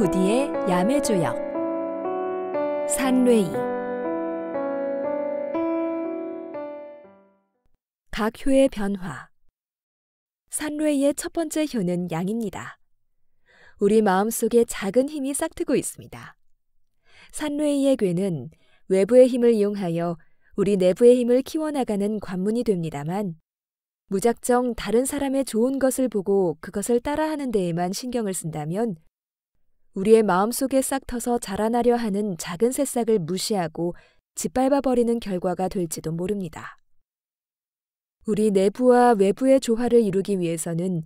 부디의 야매조역 산뢰이 각 효의 변화. 산뢰이의 첫 번째 효는 양입니다. 우리 마음속에 작은 힘이 싹트고 있습니다. 산뢰이의 괴는 외부의 힘을 이용하여 우리 내부의 힘을 키워나가는 관문이 됩니다만, 무작정 다른 사람의 좋은 것을 보고 그것을 따라하는 데에만 신경을 쓴다면 우리의 마음속에 싹터서 자라나려 하는 작은 새싹을 무시하고 짓밟아버리는 결과가 될지도 모릅니다. 우리 내부와 외부의 조화를 이루기 위해서는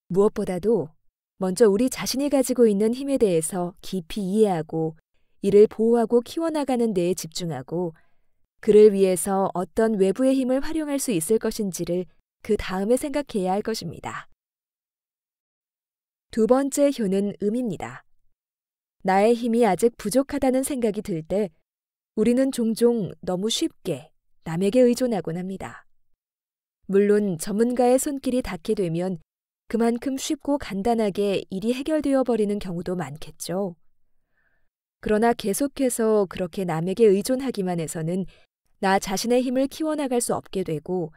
무엇보다도 먼저 우리 자신이 가지고 있는 힘에 대해서 깊이 이해하고 이를 보호하고 키워나가는 데에 집중하고, 그를 위해서 어떤 외부의 힘을 활용할 수 있을 것인지를 그 다음에 생각해야 할 것입니다. 두 번째 효는 음입니다. 나의 힘이 아직 부족하다는 생각이 들 때 우리는 종종 너무 쉽게 남에게 의존하곤 합니다. 물론 전문가의 손길이 닿게 되면 그만큼 쉽고 간단하게 일이 해결되어 버리는 경우도 많겠죠. 그러나 계속해서 그렇게 남에게 의존하기만 해서는 나 자신의 힘을 키워나갈 수 없게 되고,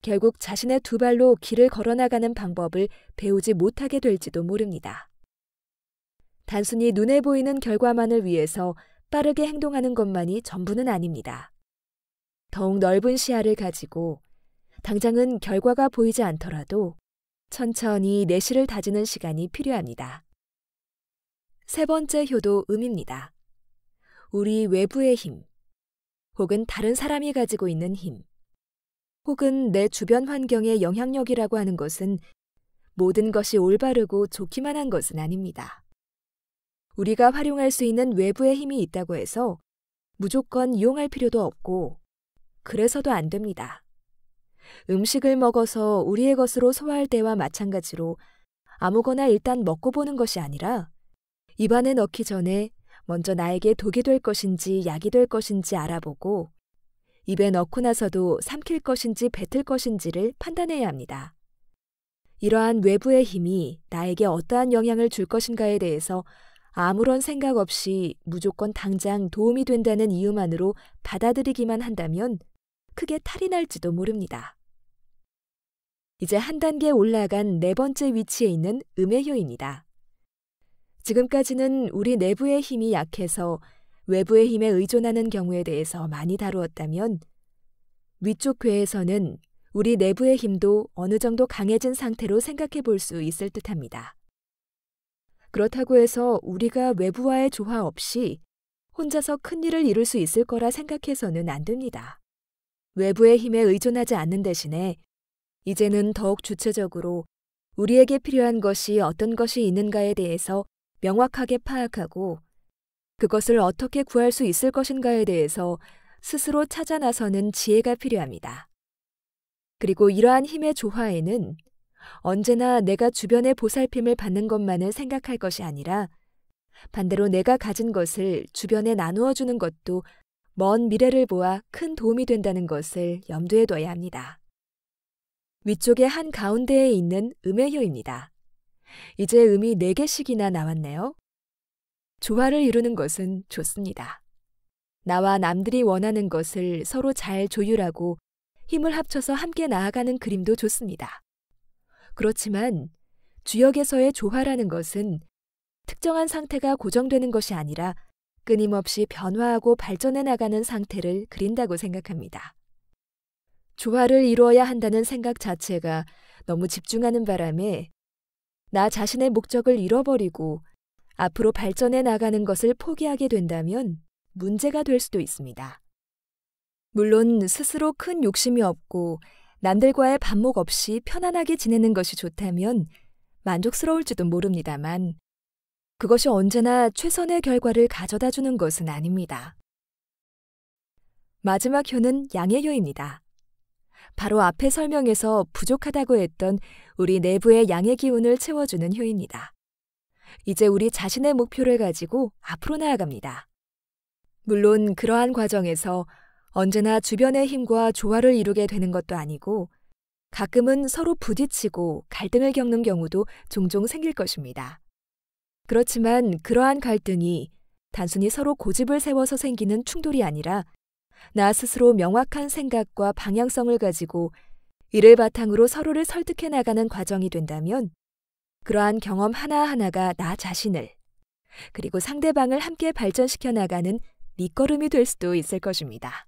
결국 자신의 두 발로 길을 걸어나가는 방법을 배우지 못하게 될지도 모릅니다. 단순히 눈에 보이는 결과만을 위해서 빠르게 행동하는 것만이 전부는 아닙니다. 더욱 넓은 시야를 가지고 당장은 결과가 보이지 않더라도 천천히 내실을 다지는 시간이 필요합니다. 세 번째 효도 음입니다. 우리 외부의 힘, 혹은 다른 사람이 가지고 있는 힘, 혹은 내 주변 환경의 영향력이라고 하는 것은 모든 것이 올바르고 좋기만 한 것은 아닙니다. 우리가 활용할 수 있는 외부의 힘이 있다고 해서 무조건 이용할 필요도 없고, 그래서도 안 됩니다. 음식을 먹어서 우리의 것으로 소화할 때와 마찬가지로 아무거나 일단 먹고 보는 것이 아니라 입안에 넣기 전에 먼저 나에게 독이 될 것인지 약이 될 것인지 알아보고, 입에 넣고 나서도 삼킬 것인지 뱉을 것인지를 판단해야 합니다. 이러한 외부의 힘이 나에게 어떠한 영향을 줄 것인가에 대해서 아무런 생각 없이 무조건 당장 도움이 된다는 이유만으로 받아들이기만 한다면 크게 탈이 날지도 모릅니다. 이제 한 단계 올라간 네 번째 위치에 있는 음의 효입니다. 지금까지는 우리 내부의 힘이 약해서 외부의 힘에 의존하는 경우에 대해서 많이 다루었다면, 위쪽 궤에서는 우리 내부의 힘도 어느 정도 강해진 상태로 생각해 볼 수 있을 듯합니다. 그렇다고 해서 우리가 외부와의 조화 없이 혼자서 큰 일을 이룰 수 있을 거라 생각해서는 안 됩니다. 외부의 힘에 의존하지 않는 대신에 이제는 더욱 주체적으로 우리에게 필요한 것이 어떤 것이 있는가에 대해서 명확하게 파악하고, 그것을 어떻게 구할 수 있을 것인가에 대해서 스스로 찾아 나서는 지혜가 필요합니다. 그리고 이러한 힘의 조화에는 언제나 내가 주변의 보살핌을 받는 것만을 생각할 것이 아니라 반대로 내가 가진 것을 주변에 나누어 주는 것도 먼 미래를 보아 큰 도움이 된다는 것을 염두에 둬야 합니다. 위쪽의 한 가운데에 있는 음의 효입니다. 이제 음이 4개씩이나 나왔네요. 조화를 이루는 것은 좋습니다. 나와 남들이 원하는 것을 서로 잘 조율하고 힘을 합쳐서 함께 나아가는 그림도 좋습니다. 그렇지만 주역에서의 조화라는 것은 특정한 상태가 고정되는 것이 아니라 끊임없이 변화하고 발전해 나가는 상태를 그린다고 생각합니다. 조화를 이루어야 한다는 생각 자체가 너무 집중하는 바람에 나 자신의 목적을 잃어버리고 앞으로 발전해 나가는 것을 포기하게 된다면 문제가 될 수도 있습니다. 물론 스스로 큰 욕심이 없고 남들과의 반목 없이 편안하게 지내는 것이 좋다면 만족스러울지도 모릅니다만, 그것이 언제나 최선의 결과를 가져다 주는 것은 아닙니다. 마지막 효는 양의 효입니다. 바로 앞에 설명에서 부족하다고 했던 우리 내부의 양의 기운을 채워주는 효입니다. 이제 우리 자신의 목표를 가지고 앞으로 나아갑니다. 물론 그러한 과정에서 언제나 주변의 힘과 조화를 이루게 되는 것도 아니고, 가끔은 서로 부딪히고 갈등을 겪는 경우도 종종 생길 것입니다. 그렇지만 그러한 갈등이 단순히 서로 고집을 세워서 생기는 충돌이 아니라 나 스스로 명확한 생각과 방향성을 가지고 이를 바탕으로 서로를 설득해 나가는 과정이 된다면 그러한 경험 하나하나가 나 자신을 그리고 상대방을 함께 발전시켜 나가는 밑거름이 될 수도 있을 것입니다.